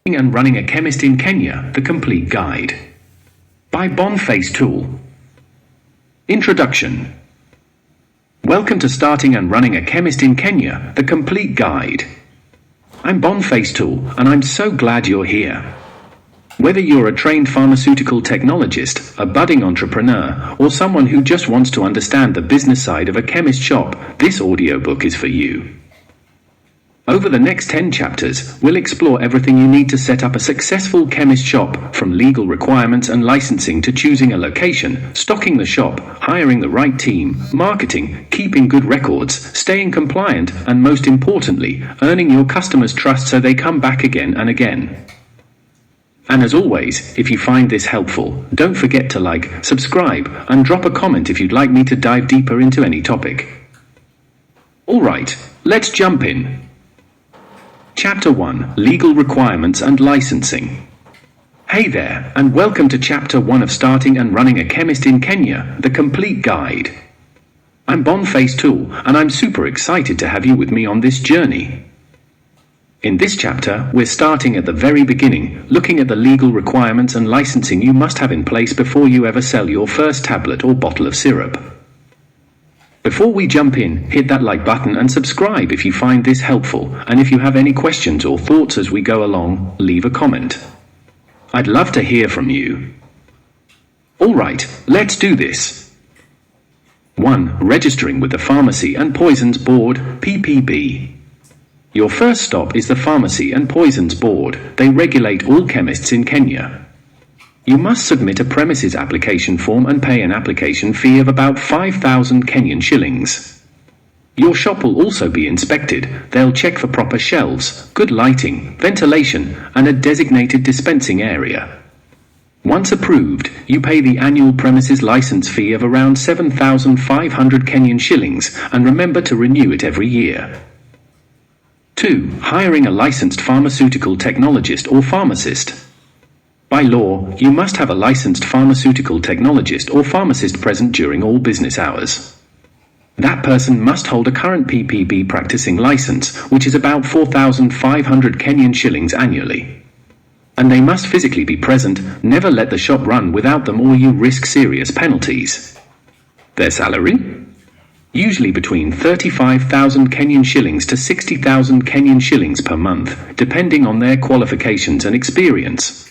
And Running a Chemist in Kenya, the Complete Guide. By Bonface Tool. Introduction. Welcome to Starting and Running a Chemist in Kenya, the Complete Guide. I'm Bonface Tool, and I'm so glad you're here. Whether you're a trained pharmaceutical technologist, a budding entrepreneur, or someone who just wants to understand the business side of a chemist shop, this audiobook is for you. Over the next 10 chapters, we'll explore everything you need to set up a successful chemist shop, from legal requirements and licensing to choosing a location, stocking the shop, hiring the right team, marketing, keeping good records, staying compliant, and most importantly, earning your customers' trust so they come back again and again. And as always, if you find this helpful, don't forget to like, subscribe, and drop a comment if you'd like me to dive deeper into any topic. Alright, let's jump in. Chapter 1, Legal Requirements and Licensing. Hey there, and welcome to Chapter 1 of Starting and Running a Chemist in Kenya, the Complete Guide. I'm Bonface Tool, and I'm super excited to have you with me on this journey. In this chapter, we're starting at the very beginning, looking at the legal requirements and licensing you must have in place before you ever sell your first tablet or bottle of syrup. Before we jump in, hit that like button and subscribe if you find this helpful, and if you have any questions or thoughts as we go along, leave a comment. I'd love to hear from you. Alright, let's do this. 1. Registering with the Pharmacy and Poisons Board, PPB. Your first stop is the Pharmacy and Poisons Board. They regulate all chemists in Kenya. You must submit a premises application form and pay an application fee of about 5,000 Kenyan shillings. Your shop will also be inspected. They'll check for proper shelves, good lighting, ventilation, and a designated dispensing area. Once approved, you pay the annual premises license fee of around 7,500 Kenyan shillings, and remember to renew it every year. 2. Hiring a licensed pharmaceutical technologist or pharmacist. By law, you must have a licensed pharmaceutical technologist or pharmacist present during all business hours. That person must hold a current PPB practicing license, which is about 4,500 Kenyan shillings annually. And they must physically be present. Never let the shop run without them or you risk serious penalties. Their salary? Usually between 35,000 Kenyan shillings to 60,000 Kenyan shillings per month, depending on their qualifications and experience.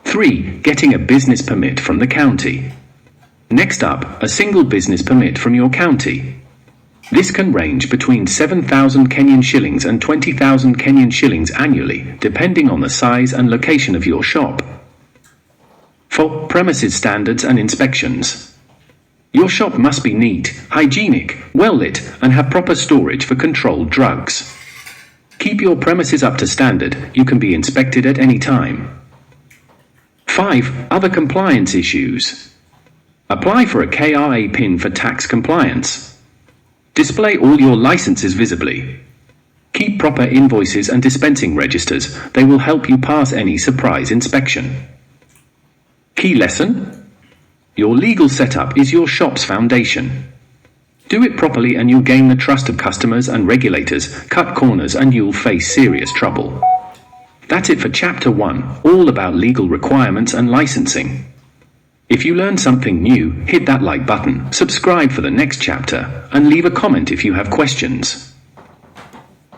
3. Getting a business permit from the county. Next up, a single business permit from your county. This can range between 7,000 Kenyan shillings and 20,000 Kenyan shillings annually, depending on the size and location of your shop. 4. Premises standards and inspections. Your shop must be neat, hygienic, well-lit, and have proper storage for controlled drugs. Keep your premises up to standard. You can be inspected at any time. 5. Other compliance issues. Apply for a KRA PIN for tax compliance. Display all your licenses visibly. Keep proper invoices and dispensing registers. They will help you pass any surprise inspection. Key lesson? Your legal setup is your shop's foundation. Do it properly and you'll gain the trust of customers and regulators. Cut corners and you'll face serious trouble. That's it for Chapter 1, all about legal requirements and licensing. If you learned something new, hit that like button, subscribe for the next chapter, and leave a comment if you have questions.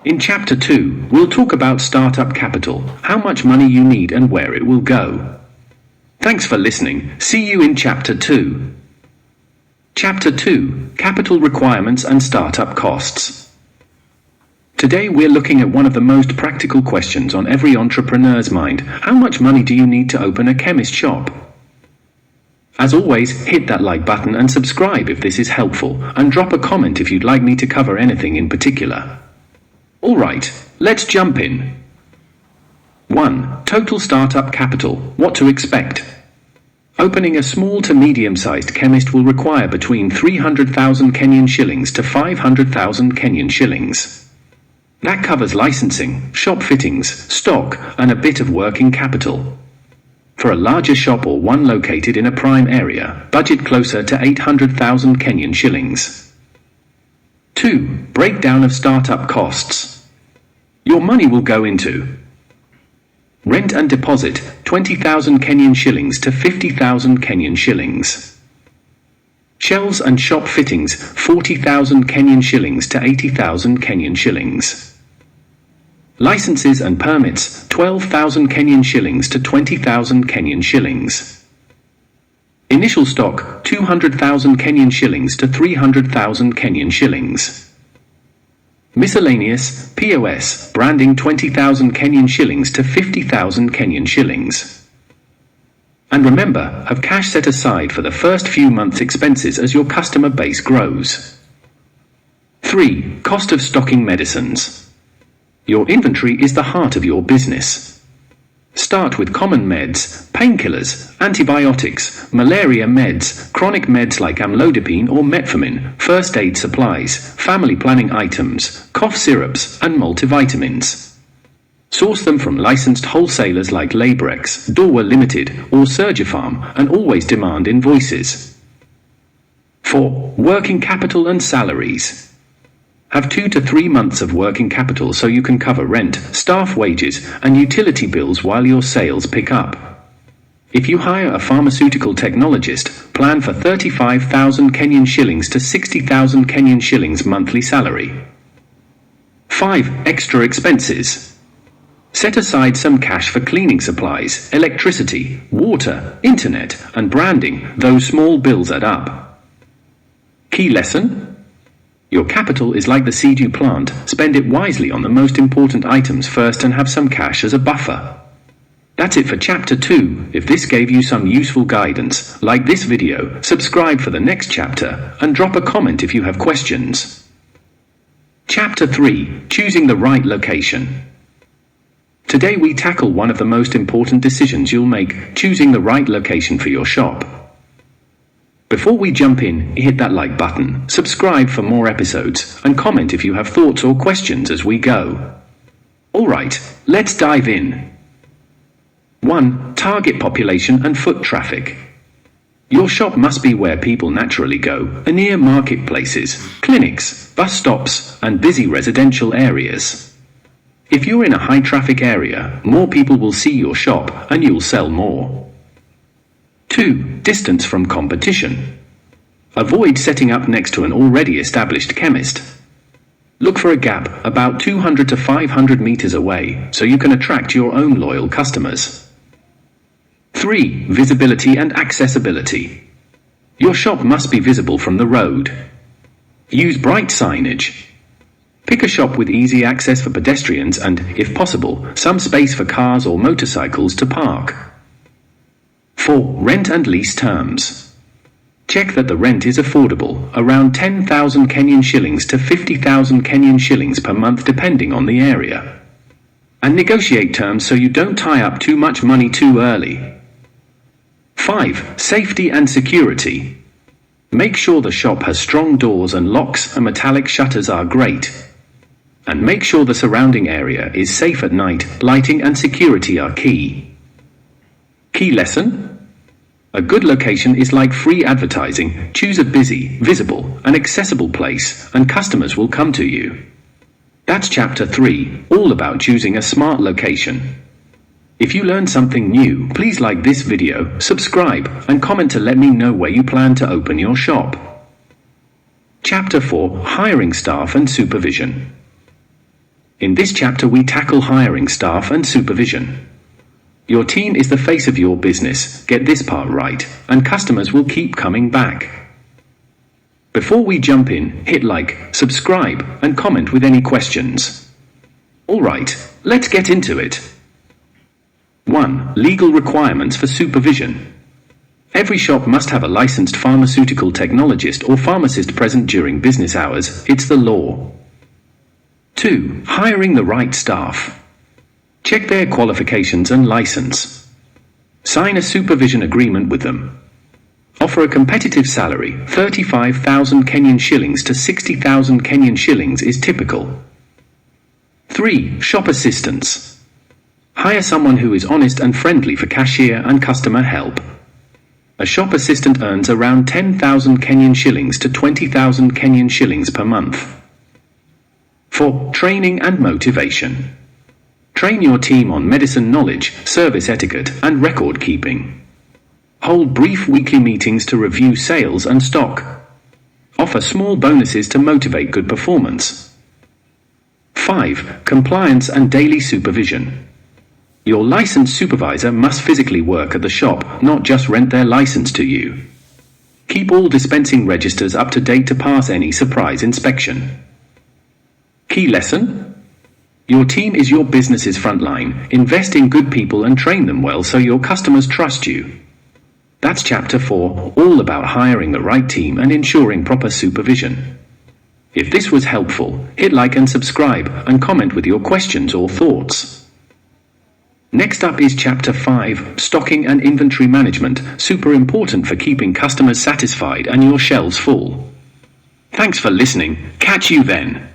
In Chapter 2, we'll talk about startup capital, how much money you need and where it will go. Thanks for listening. See you in Chapter 2. Chapter 2, Capital Requirements and Startup Costs. Today we're looking at one of the most practical questions on every entrepreneur's mind. How much money do you need to open a chemist shop? As always, hit that like button and subscribe if this is helpful, and drop a comment if you'd like me to cover anything in particular. Alright, let's jump in. 1. Total startup capital. What to expect. Opening a small to medium-sized chemist will require between 300,000 Kenyan shillings to 500,000 Kenyan shillings. That covers licensing, shop fittings, stock, and a bit of working capital. For a larger shop or one located in a prime area, budget closer to 800,000 Kenyan shillings. 2. Breakdown of startup costs. Your money will go into Rent and deposit, 20,000 Kenyan shillings to 50,000 Kenyan shillings. Shelves and shop fittings, 40,000 Kenyan shillings to 80,000 Kenyan shillings. Licenses and permits, 12,000 Kenyan shillings to 20,000 Kenyan shillings. Initial stock, 200,000 Kenyan shillings to 300,000 Kenyan shillings. Miscellaneous, POS, branding, 20,000 Kenyan shillings to 50,000 Kenyan shillings. And remember, have cash set aside for the first few months' expenses as your customer base grows. 3. Cost of stocking medicines. Your inventory is the heart of your business. Start with common meds, painkillers, antibiotics, malaria meds, chronic meds like amlodipine or metformin, first aid supplies, family planning items, cough syrups, and multivitamins. Source them from licensed wholesalers like Labrex, Dorwa Limited, or Surgifarm, and always demand invoices. 4. Working capital and salaries. Have 2 to 3 months of working capital so you can cover rent, staff wages, and utility bills while your sales pick up. If you hire a pharmaceutical technologist, plan for 35,000 Kenyan shillings to 60,000 Kenyan shillings monthly salary. 5. Extra expenses. Set aside some cash for cleaning supplies, electricity, water, internet, and branding. Those small bills add up. Key lesson? Your capital is like the seed you plant. Spend it wisely on the most important items first and have some cash as a buffer. That's it for Chapter 2. If this gave you some useful guidance, like this video, subscribe for the next chapter, and drop a comment if you have questions. Chapter 3. Choosing the right location. Today we tackle one of the most important decisions you'll make, choosing the right location for your shop. Before we jump in, hit that like button, subscribe for more episodes, and comment if you have thoughts or questions as we go. Alright, let's dive in. 1. Target population and foot traffic. Your shop must be where people naturally go, near marketplaces, clinics, bus stops, and busy residential areas. If you're in a high traffic area, more people will see your shop and you'll sell more. 2. Distance from competition. Avoid setting up next to an already established chemist. Look for a gap about 200 to 500 meters away so you can attract your own loyal customers. 3. Visibility and accessibility. Your shop must be visible from the road. Use bright signage. Pick a shop with easy access for pedestrians and, if possible, some space for cars or motorcycles to park. 4. Rent and lease terms. Check that the rent is affordable, around 10,000 Kenyan shillings to 50,000 Kenyan shillings per month depending on the area. And negotiate terms so you don't tie up too much money too early. 5. Safety and security. Make sure the shop has strong doors and locks and metallic shutters are great. And make sure the surrounding area is safe at night, lighting and security are key. Key lesson? A good location is like free advertising. Choose a busy, visible, and accessible place, and customers will come to you. That's Chapter 3, all about choosing a smart location. If you learned something new, please like this video, subscribe, and comment to let me know where you plan to open your shop. Chapter 4. Hiring staff and supervision. In this chapter we tackle hiring staff and supervision. Your team is the face of your business, get this part right, and customers will keep coming back. Before we jump in, hit like, subscribe, and comment with any questions. Alright, let's get into it. 1. Legal requirements for supervision. Every shop must have a licensed pharmaceutical technologist or pharmacist present during business hours, it's the law. 2. Hiring the right staff. Check their qualifications and license. Sign a supervision agreement with them. Offer a competitive salary, 35,000 Kenyan shillings to 60,000 Kenyan shillings is typical. 3. Shop assistance. Hire someone who is honest and friendly for cashier and customer help. A shop assistant earns around 10,000 Kenyan shillings to 20,000 Kenyan shillings per month. 4. Training and motivation. Train your team on medicine knowledge, service etiquette, and record keeping. Hold brief weekly meetings to review sales and stock. Offer small bonuses to motivate good performance. 5. Compliance and daily supervision. Your licensed supervisor must physically work at the shop, not just rent their license to you. Keep all dispensing registers up to date to pass any surprise inspection. Key lesson? Your team is your business's front line. Invest in good people and train them well so your customers trust you. That's Chapter 4, all about hiring the right team and ensuring proper supervision. If this was helpful, hit like and subscribe, and comment with your questions or thoughts. Next up is Chapter 5, Stocking and Inventory Management, super important for keeping customers satisfied and your shelves full. Thanks for listening. Catch you then.